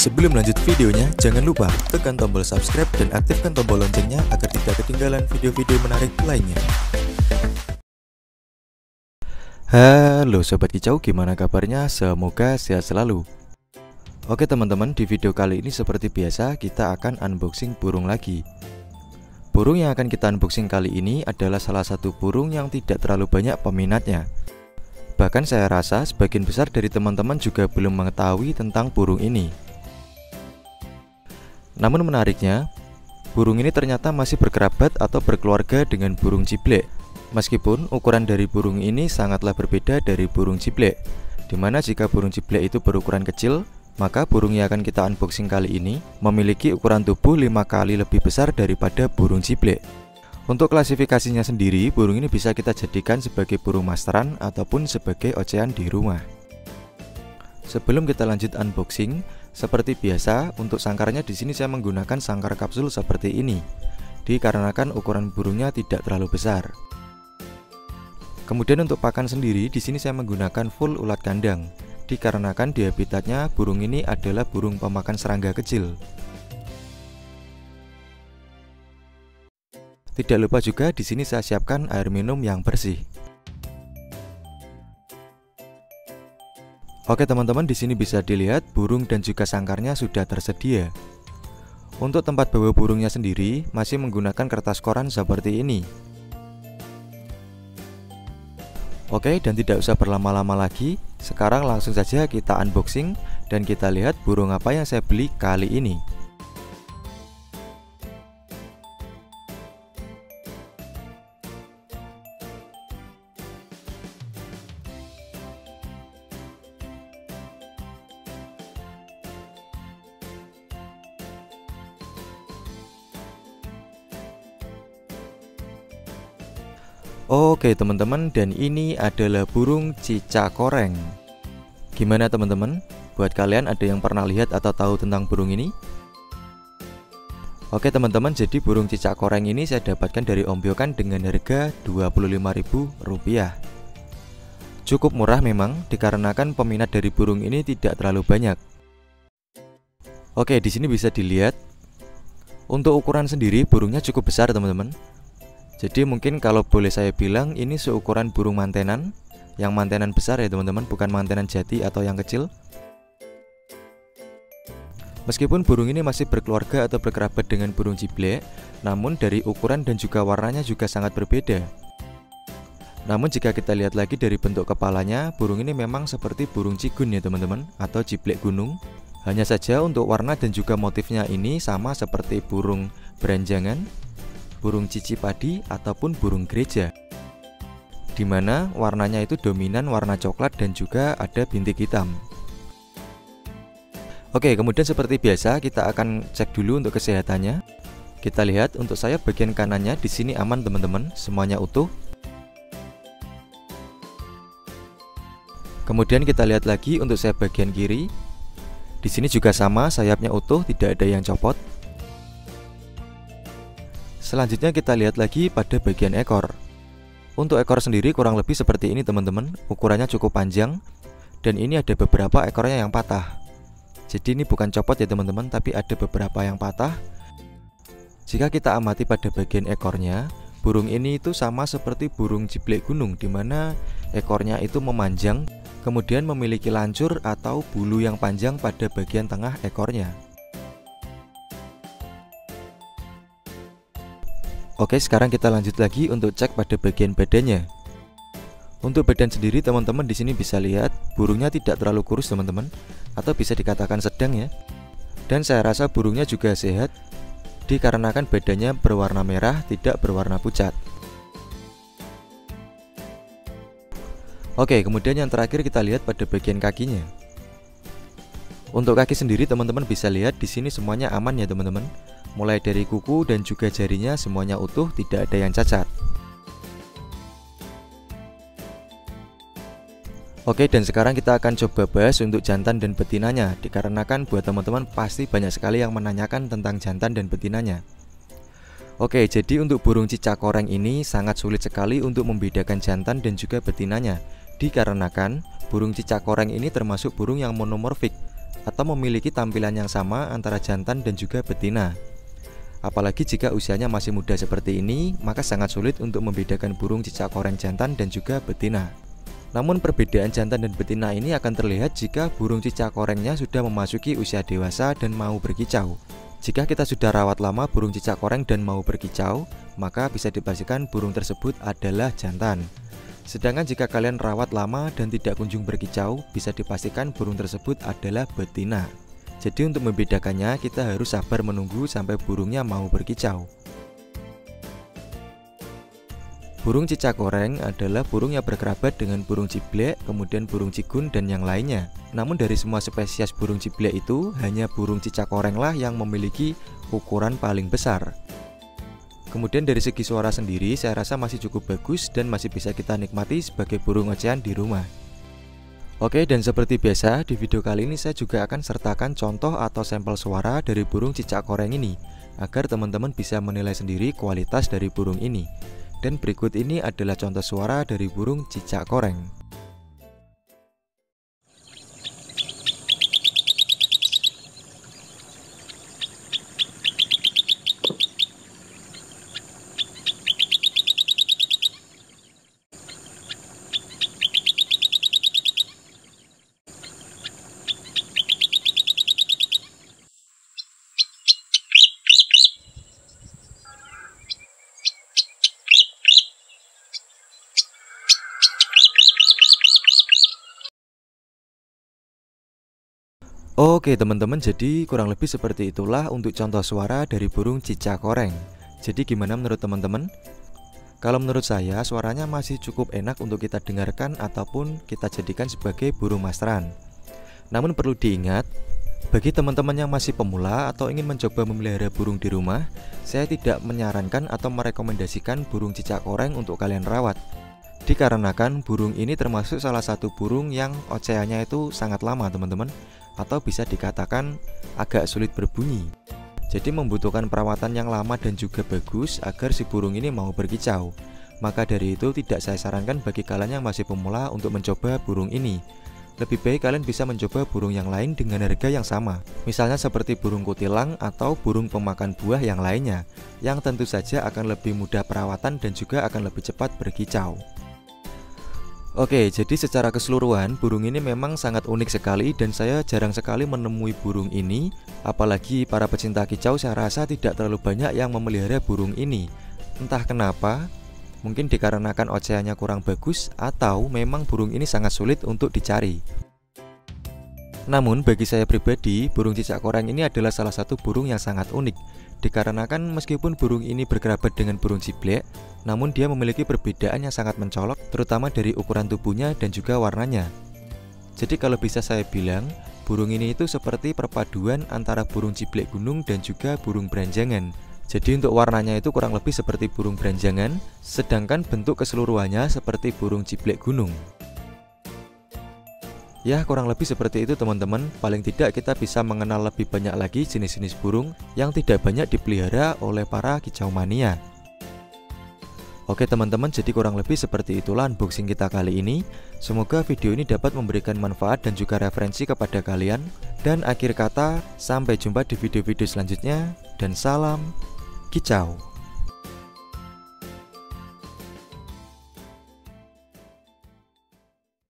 Sebelum lanjut videonya, jangan lupa tekan tombol subscribe dan aktifkan tombol loncengnya agar tidak ketinggalan video-video menarik lainnya. Halo Sobat Kicau, gimana kabarnya? Semoga sehat selalu. Oke teman-teman, di video kali ini seperti biasa kita akan unboxing burung lagi. Burung yang akan kita unboxing kali ini adalah salah satu burung yang tidak terlalu banyak peminatnya. Bahkan saya rasa sebagian besar dari teman-teman juga belum mengetahui tentang burung ini. Namun menariknya, burung ini ternyata masih berkerabat atau berkeluarga dengan burung ciblek. Meskipun ukuran dari burung ini sangatlah berbeda dari burung ciblek, dimana jika burung ciblek itu berukuran kecil, maka burung yang akan kita unboxing kali ini memiliki ukuran tubuh 5 kali lebih besar daripada burung ciblek. Untuk klasifikasinya sendiri, burung ini bisa kita jadikan sebagai burung masteran ataupun sebagai ocehan di rumah. Sebelum kita lanjut unboxing, seperti biasa untuk sangkarnya di sini saya menggunakan sangkar kapsul seperti ini, dikarenakan ukuran burungnya tidak terlalu besar. Kemudian untuk pakan sendiri di sini saya menggunakan full ulat kandang, dikarenakan di habitatnya burung ini adalah burung pemakan serangga kecil. Tidak lupa juga di sini saya siapkan air minum yang bersih. Oke teman-teman, di sini bisa dilihat burung dan juga sangkarnya sudah tersedia. Untuk tempat bawa burungnya sendiri masih menggunakan kertas koran seperti ini. Oke, dan tidak usah berlama-lama lagi, sekarang langsung saja kita unboxing dan kita lihat burung apa yang saya beli kali ini. Oke teman-teman, dan ini adalah burung cicak koreng. Gimana teman-teman? Buat kalian ada yang pernah lihat atau tahu tentang burung ini? Oke teman-teman, jadi burung cicak koreng ini saya dapatkan dari Om Biokan dengan harga Rp25.000. Cukup murah memang, dikarenakan peminat dari burung ini tidak terlalu banyak. Oke, di sini bisa dilihat. Untuk ukuran sendiri burungnya cukup besar teman-teman. Jadi mungkin kalau boleh saya bilang ini seukuran burung mantenan, yang mantenan besar ya teman-teman, bukan mantenan jati atau yang kecil. Meskipun burung ini masih berkeluarga atau berkerabat dengan burung ciblek, namun dari ukuran dan juga warnanya juga sangat berbeda. Namun jika kita lihat lagi dari bentuk kepalanya, burung ini memang seperti burung cigun ya teman-teman, atau ciblek gunung. Hanya saja untuk warna dan juga motifnya ini sama seperti burung beranjangan, burung cici padi ataupun burung gereja, dimana warnanya itu dominan warna coklat dan juga ada bintik hitam. Oke, kemudian seperti biasa kita akan cek dulu untuk kesehatannya. Kita lihat untuk saya bagian kanannya di sini aman teman-teman, semuanya utuh. Kemudian kita lihat lagi untuk saya bagian kiri, di sini juga sama, sayapnya utuh, tidak ada yang copot. Selanjutnya kita lihat lagi pada bagian ekor. Untuk ekor sendiri kurang lebih seperti ini teman-teman, ukurannya cukup panjang dan ini ada beberapa ekornya yang patah. Jadi ini bukan copot ya teman-teman, tapi ada beberapa yang patah. Jika kita amati pada bagian ekornya, burung ini itu sama seperti burung ciblek gunung, dimana ekornya itu memanjang, kemudian memiliki lancur atau bulu yang panjang pada bagian tengah ekornya. Oke, sekarang kita lanjut lagi untuk cek pada bagian badannya. Untuk badan sendiri teman-teman di sini bisa lihat burungnya tidak terlalu kurus teman-teman, atau bisa dikatakan sedang ya. Dan saya rasa burungnya juga sehat, dikarenakan badannya berwarna merah, tidak berwarna pucat. Oke, kemudian yang terakhir kita lihat pada bagian kakinya. Untuk kaki sendiri teman-teman bisa lihat di sini semuanya aman ya teman-teman. Mulai dari kuku dan juga jarinya semuanya utuh, tidak ada yang cacat. Oke, dan sekarang kita akan coba bahas untuk jantan dan betinanya, dikarenakan buat teman-teman pasti banyak sekali yang menanyakan tentang jantan dan betinanya. Oke, jadi untuk burung cicak koreng ini sangat sulit sekali untuk membedakan jantan dan juga betinanya, dikarenakan burung cicak koreng ini termasuk burung yang monomorfik atau memiliki tampilan yang sama antara jantan dan juga betina. Apalagi jika usianya masih muda seperti ini, maka sangat sulit untuk membedakan burung cicak koreng jantan dan juga betina. Namun perbedaan jantan dan betina ini akan terlihat jika burung cicak korengnya sudah memasuki usia dewasa dan mau berkicau. Jika kita sudah rawat lama burung cicak koreng dan mau berkicau, maka bisa dipastikan burung tersebut adalah jantan. Sedangkan jika kalian rawat lama dan tidak kunjung berkicau, bisa dipastikan burung tersebut adalah betina. Jadi untuk membedakannya, kita harus sabar menunggu sampai burungnya mau berkicau. Burung cicak koreng adalah burung yang berkerabat dengan burung ciblek, kemudian burung cigun, dan yang lainnya. Namun dari semua spesies burung ciblek itu, hanya burung cicak koreng lah yang memiliki ukuran paling besar. Kemudian dari segi suara sendiri, saya rasa masih cukup bagus dan masih bisa kita nikmati sebagai burung ocehan di rumah. Oke, dan seperti biasa, di video kali ini saya juga akan sertakan contoh atau sampel suara dari burung cicak koreng ini, agar teman-teman bisa menilai sendiri kualitas dari burung ini. Dan berikut ini adalah contoh suara dari burung cicak koreng. Oke teman-teman, jadi kurang lebih seperti itulah untuk contoh suara dari burung cicak koreng. Jadi gimana menurut teman-teman? Kalau menurut saya suaranya masih cukup enak untuk kita dengarkan ataupun kita jadikan sebagai burung masteran. Namun perlu diingat, bagi teman-teman yang masih pemula atau ingin mencoba memelihara burung di rumah, saya tidak menyarankan atau merekomendasikan burung cicak koreng untuk kalian rawat. Dikarenakan burung ini termasuk salah satu burung yang ocehannya itu sangat lama teman-teman, atau bisa dikatakan agak sulit berbunyi. Jadi membutuhkan perawatan yang lama dan juga bagus agar si burung ini mau berkicau. Maka dari itu tidak saya sarankan bagi kalian yang masih pemula untuk mencoba burung ini. Lebih baik kalian bisa mencoba burung yang lain dengan harga yang sama. Misalnya seperti burung kutilang atau burung pemakan buah yang lainnya, yang tentu saja akan lebih mudah perawatan dan juga akan lebih cepat berkicau. Oke, jadi secara keseluruhan burung ini memang sangat unik sekali dan saya jarang sekali menemui burung ini. Apalagi para pecinta kicau, saya rasa tidak terlalu banyak yang memelihara burung ini. Entah kenapa, mungkin dikarenakan ocehannya kurang bagus atau memang burung ini sangat sulit untuk dicari. Namun bagi saya pribadi, burung cicak koreng ini adalah salah satu burung yang sangat unik. Dikarenakan meskipun burung ini berkerabat dengan burung ciblek, namun dia memiliki perbedaan yang sangat mencolok, terutama dari ukuran tubuhnya dan juga warnanya. Jadi kalau bisa saya bilang, burung ini itu seperti perpaduan antara burung ciblek gunung dan juga burung beranjangan. Jadi untuk warnanya itu kurang lebih seperti burung beranjangan, sedangkan bentuk keseluruhannya seperti burung ciblek gunung. Ya, kurang lebih seperti itu teman-teman. Paling tidak kita bisa mengenal lebih banyak lagi jenis-jenis burung yang tidak banyak dipelihara oleh para kicau mania. Oke teman-teman, jadi kurang lebih seperti itulah unboxing kita kali ini. Semoga video ini dapat memberikan manfaat dan juga referensi kepada kalian. Dan akhir kata, sampai jumpa di video-video selanjutnya. Dan salam kicau.